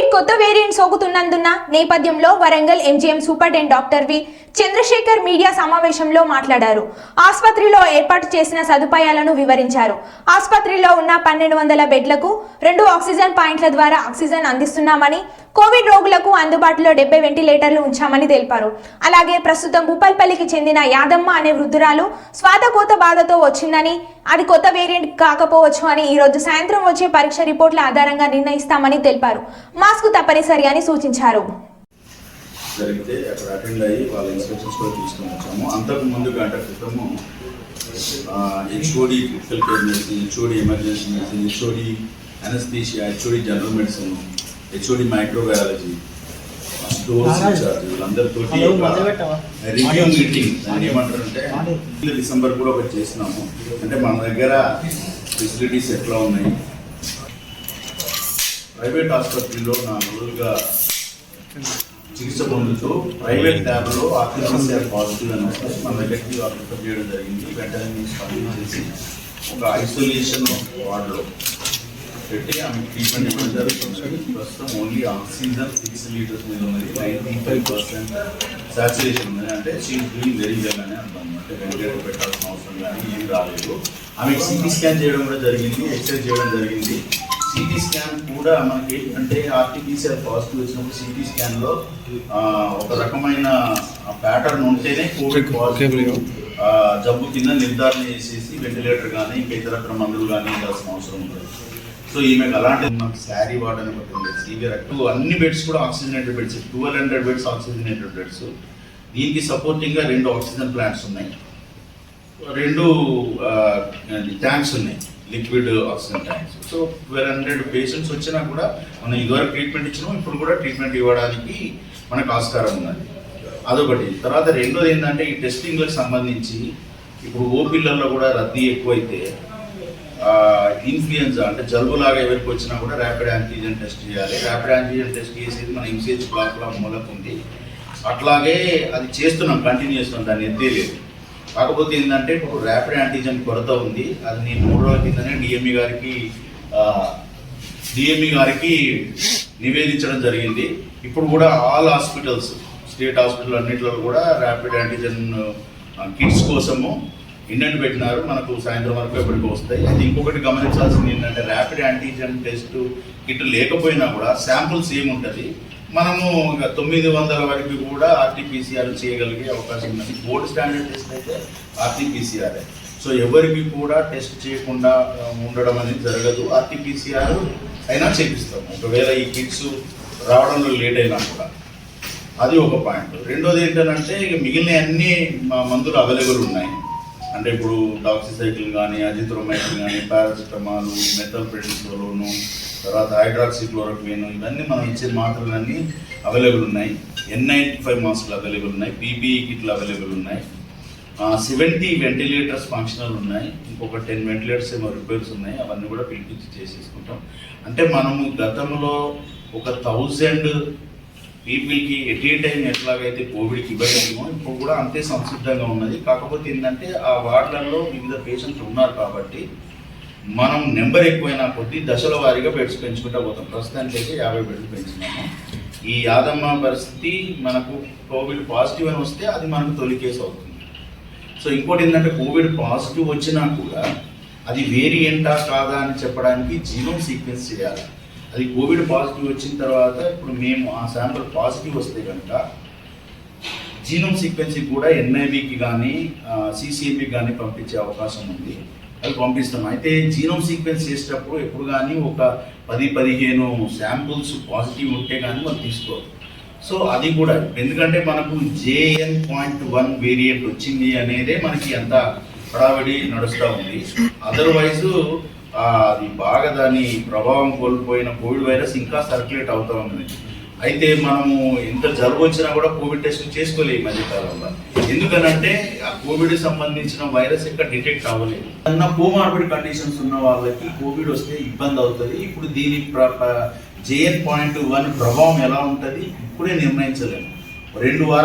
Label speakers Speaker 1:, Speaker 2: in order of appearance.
Speaker 1: Covid కొత్త variant సోకుతున్నందున నేపథ్యంలో Warangal MGM superintendent doctor V Chandrashekar media సమావేశంలో మాట్లాడారు. ఆసుపత్రిలో ఏర్పాటు చేసిన సదుపాయాలను వివరించారు. ఆసుపత్రిలో ఉన్న 1200 బెడ్లకు 2 ఆక్సిజన్ పాయింట్ల ద్వారా ఆక్సిజన్ అందిస్తున్నామని, కోవిడ్ రోగులకు అందుబాటులో 70 వెంటిలేటర్లు ఉంచామని తెలిపారు. అలాగే ప్రస్తుతం భూపాల్పల్లికి చెందిన యాదమ్మ అనే వృద్ధురాలు శ్వాసకోత బాధతో వచ్చిందని, అది కొత్త వేరియంట్ కాకపోవచ్చు అని ఈ రోజు సాయంత్రం వచ్చే పరీక్ష రిపోర్ట్ల ఆధారంగా నిర్ణయిస్తామని తెలిపారు. మాస్క్ తప్పనిసరి అని సూచించారు.
Speaker 2: జరిగితే అక్కడ అటెండ్ అయ్యి వాళ్ళ ఇన్స్ట్రక్షన్స్ కూడా తీసుకొని వచ్చాము. అంతకు ముందు గంట క్రితము HOD critical care medicine, HOD emergency medicine, HOD anaesthesia, HOD general medicine, HOD microbiology, డోర్స్ ఇన్ఛార్జ్ వీళ్ళందరితో రివ్యూ మీటింగ్ దాన్ని ఏమంటారంటే డిసెంబర్ కూడా ఒకటి చేసినాము. అంటే మన దగ్గర ఫెసిలిటీస్ ఎట్లా ఉన్నాయి, ప్రైవేట్ ఆసుపత్రిలో 4 రోజులుగా చికిత్స పొందుతూ ప్రైవేట్ ల్యాబ్లో ఆర్టీపీసీఆర్ పాజిటివ్ అని వస్తే మన దగ్గరికి రిఫర్ చేయడం జరిగింది. వెంటనే స్పందించేసి ఒక ఐసోలేషన్ వార్డులో పెట్టి ఆమె ట్రీట్మెంట్ ఇవ్వడం జరుగుతుంది. ప్రస్తుతం ఓన్లీ ఆక్సిజన్ 6 లీటర్స్ మీద ఉన్నది, 95% సాచురేషన్ ఉన్నది. అంటే షీఈస్ డూయింగ్ వెరీ వెల్ అని అర్థం. అంటే వెంటిలేటర్ పెట్టాల్సిన అవసరం కానీ ఏం రాలేదు. ఆమె సిటీ స్కాన్ చేయడం కూడా జరిగింది, ఎక్స్రే చేయడం జరిగింది. సిటీ స్కాన్ కూడా మనకి అంటే ఆర్టీపీసీఆర్ పాజిటివ్ వచ్చినప్పుడు సిటీ స్కాన్లో ఒక రకమైన ప్యాటర్న్ ఉంటేనే కోవిడ్ పాజిటివ్ జబ్బు కింద నిర్ధారణ చేసేసి వెంటిలేటర్ కానీ ఇంకా ఇతరత్ర మందులు కానీ ఇవ్వాల్సిన అవసరం ఉంటుంది. సో ఈమెకు అలాంటి మనకు శారీ వార్డ్ అని ఒకటి ఉండేది. సీవియర్ అన్ని బెడ్స్ కూడా oxygenated beds, 1200 beds oxygenated beds. దీనికి సపోర్టింగ్గా 2 ఆక్సిజన్ ప్లాంట్స్ ఉన్నాయి, 2 ట్యాంక్స్ ఉన్నాయి, liquid oxygen tanks. So 1200 patients వచ్చినా కూడా మనం ఇదివరకు ట్రీట్మెంట్ ఇచ్చినాం, ఇప్పుడు కూడా ట్రీట్మెంట్ ఇవ్వడానికి మనకు ఆస్కారం ఉన్నది. అదొకటి. తర్వాత రెండోది ఏంటంటే ఈ టెస్టింగ్లకు సంబంధించి ఇప్పుడు ఓపీలలో కూడా రద్దీ ఎక్కువైతే ఇన్ఫ్లుయెన్జా అంటే జలుబులాగా ఎవరికి వచ్చినా కూడా ర్యాపిడ్ యాంటీజెన్ టెస్ట్ చేయాలి. ర్యాపిడ్ యాంటీజెన్ టెస్ట్ చేసేది మన ఎంసీహెచ్ బ్లాక్లో మూలకు ఉంది. అట్లాగే అది చేస్తున్నాం, కంటిన్యూ చేస్తున్నాం, దాన్ని ఎత్తేలేదు. కాకపోతే ఏంటంటే ఇప్పుడు ర్యాపిడ్ యాంటీజెన్ కొరత ఉంది. అది నేను 3 రోజుల కిందనే డిఎంఈ గారికి నివేదించడం జరిగింది. ఇప్పుడు కూడా ఆల్ హాస్పిటల్స్, స్టేట్ హాస్పిటల్ అన్నింటిలో కూడా ర్యాపిడ్ యాంటీజెన్ కిట్స్ కోసము ఇండెంట్ పెట్టినారు. మనకు సాయంత్రం వరకు ఎప్పటికీ వస్తాయి. అయితే ఇంకొకటి గమనించాల్సింది ఏంటంటే ర్యాపిడ్ యాంటీజెన్ టెస్ట్ కిట్ లేకపోయినా కూడా శాంపుల్స్ ఏముంటుంది, మనము 900 వరకు కూడా ఆర్టీపీసీఆర్ చేయగలిగే అవకాశం ఉన్నది. గోల్డ్ స్టాండర్డ్ టెస్ట్ అయితే ఆర్టీపీసీఆర్. సో ఎవరికి కూడా టెస్ట్ చేయకుండా ఉండడం అనేది జరగదు. ఆర్టీపీసీఆర్ అయినా చేపిస్తాము ఒకవేళ ఈ కిట్స్ రావడంలో లేట్ అయినా కూడా. అది ఒక పాయింట్. రెండోది ఏంటంటే ఇక మిగిలిన అన్ని మందులు అవైలబుల్ ఉన్నాయి. అంటే ఇప్పుడు డాక్సిసైక్లిన్ కానీ, అజిత్రోమైసిన్ కానీ, పారాసిటమాల్, మెథల్ప్రెడిసోలోను, తర్వాత హైడ్రాక్సిక్లోరోక్విన్, ఇవన్నీ మనం ఇచ్చే మాత్రలన్నీ అవైలబుల్ ఉన్నాయి. N95 మాస్కులు అవైలబుల్ ఉన్నాయి, పీపీఈ కిట్లు అవైలబుల్ ఉన్నాయి, 70 వెంటిలేటర్స్ ఫంక్షనల్ ఉన్నాయి, ఇంకొక 10 వెంటిలేటర్స్ ఏమో రిపేర్స్ ఉన్నాయి. అవన్నీ కూడా పిలిపించి చేసేసుకుంటాం. అంటే మనము గతంలో ఒక 1000 పీపుల్కి ఎట్ ఏ టైం ఎట్లాగైతే కోవిడ్కి ఇవ్వగలిగామో ఇప్పుడు కూడా అంతే సంసిద్ధంగా ఉన్నది. కాకపోతే ఏంటంటే ఆ వార్డులలో వివిధ పేషెంట్లు ఉన్నారు కాబట్టి మనం నెంబర్ ఎక్కువైనా కొద్దీ దశల వారీగా బెడ్స్ పెంచుకుంటూ పోతాం. ప్రస్తుతానికి అయితే 50 బెడ్లు పెంచున్నాము. ఈ యాదమ్మ పరిస్థితి మనకు కోవిడ్ పాజిటివ్ అని వస్తే అది మనకు తొలి కేసు అవుతుంది. సో ఇంకోటి ఏంటంటే కోవిడ్ పాజిటివ్ వచ్చినా కూడా అది వేరియంటా కాదా అని చెప్పడానికి జీనోమ్ సీక్వెన్స్ చేయాలి. అది కోవిడ్ పాజిటివ్ వచ్చిన తర్వాత ఇప్పుడు మేము ఆ శాంపుల్ పాజిటివ్ వస్తే కనుక జీనోమ్ సీక్వెన్సింగ్ కూడా ఎన్ఐవికి కానీ సిసిఎంబికి కానీ పంపించే అవకాశం ఉంది. అది పంపిస్తాం. అయితే జీనోమ్ సీక్వెన్స్ చేసేటప్పుడు ఎప్పుడు కానీ ఒక 10-15 శాంపుల్స్ పాజిటివ్ ఉంటే కానీ మనం తీసుకోవాలి. సో అది కూడా ఎందుకంటే మనకు JN.1 వేరియంట్ వచ్చింది అనేదే మనకి ఎంత హడావిడి నడుస్తూ ఉంది. అదర్వైజు అది బాగా దాని ప్రభావం కోల్పోయిన కోవిడ్ వైరస్ ఇంకా సర్క్యులేట్ అవుతూ ఉంది. అయితే మనము ఎంత జలుబు వచ్చినా కూడా కోవిడ్ టెస్ట్ చేసుకోలేదు ఈ మధ్యకాలంలో. ఎందుకనంటే ఆ కోవిడ్ సంబంధించిన వైరస్ ఇంకా డిటెక్ట్ అవ్వలేదు. అన్న కోమార్బిడ్ కండిషన్స్ ఉన్న వాళ్ళకి కోవిడ్ వస్తే ఇబ్బంది అవుతుంది. ఇప్పుడు దీని JN.1 ప్రభావం ఎలా ఉంటుంది ఇప్పుడే నిర్ణయించలేము. 2 వారాలు